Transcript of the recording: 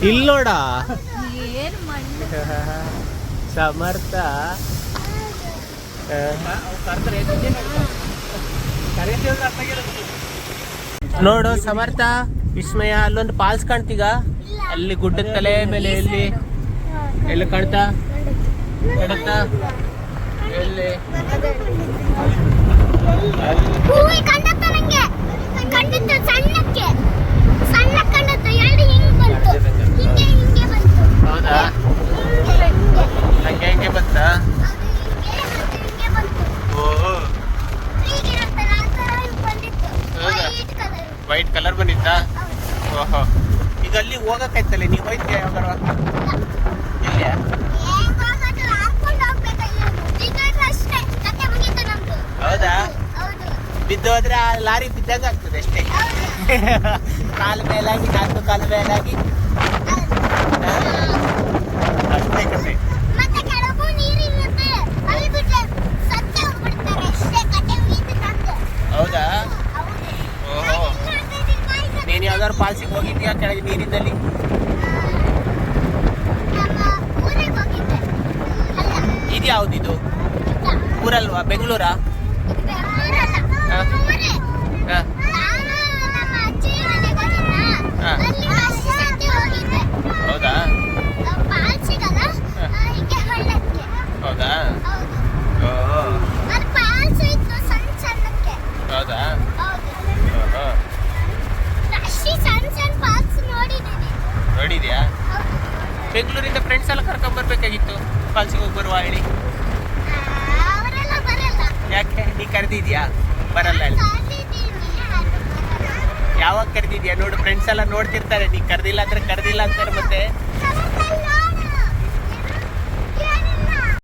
ಇಲ್ಲಿ ನೋಡ ಏನ್ ಮಣ್ಣು ಸಮರ್ಥ ನೋಡು ಸಮರ್ಥ ವಿಸ್ಮಯ ಅಲ್ಲೊಂದು ಪಾಲ್ಸ್ ಕಾಣ್ತೀಗ ಅಲ್ಲಿ ಗುಡ್ಡದ ತಲೆ ಮೇಲೆ ಎಲ್ಲಿ ಕಾಣ್ತಾ ಕಾಣುತ್ತಾ ಎಲ್ಲಿ ಹೌದಾ ಹಂಗೆ ಹೆಂಗೆ ಬಂತ ಓಹೋ ವೈಟ್ ಕಲರ್ ಬಂದಿತ್ತಾ ಓಹೋ ಈಗ ಅಲ್ಲಿ ಹೋಗಕ್ಕಾಯ್ತಲ್ಲ ನೀವು ಹೋಯ್ತೀಯ ಯಾವಾಗಾರ ಇಲ್ಲಿಯಾ ಹೌದಾ ಬಿದ್ದು ಹೋದ್ರೆ ಆ ಲಾರಿ ಬಿದ್ದಾಗ ಆಗ್ತದೆ ಅಷ್ಟೇ ಕಾಲು ಮೇಲಾಗಿ ನಾಲ್ಕು ಕಾಲು ಮೇಲಾಗಿ ಅಷ್ಟೇ ಕತೆ ಹೌದಾ ಓಹೋ ನೀನು ಯಾವ್ದಾದ್ರು ಪಾಲ್ಸಿಗೆ ಹೋಗಿದ್ಯಾ ಕೆಳಗೆ ನೀರಿದ್ದಲ್ಲಿ ಇದು ಯಾವ್ದಿದು ಊರಲ್ವಾ ಬೆಂಗಳೂರಾ ಹೌದಾ ಹೌದಾ ಹೌದಾ ನೋಡಿದ್ಯಾ ಬೆಂಗಳೂರಿಂದ ಫ್ರೆಂಡ್ಸ್ ಎಲ್ಲ ಕರ್ಕೊಂಡ್ಬರ್ಬೇಕಾಗಿತ್ತು ಫಾಲ್ಸಿಗೆ ಹೋಗಿ ಬರುವ ಹೇಳಿ ಯಾಕೆ ನೀ ಕರೆದಿದ್ಯಾ ಬರಲ್ಲ ಅಲ್ಲಿ ಯಾವಾಗ ಕರೆದಿದ್ಯಾ ನೋಡು ಫ್ರೆಂಡ್ಸ್ ಎಲ್ಲ ನೋಡ್ತಿರ್ತಾರೆ ನೀ ಕರೆದಿಲ್ಲ ಅಂದ್ರೆ ಕರೆದಿಲ್ಲ ಅಂತಾರೆ ಮತ್ತೆ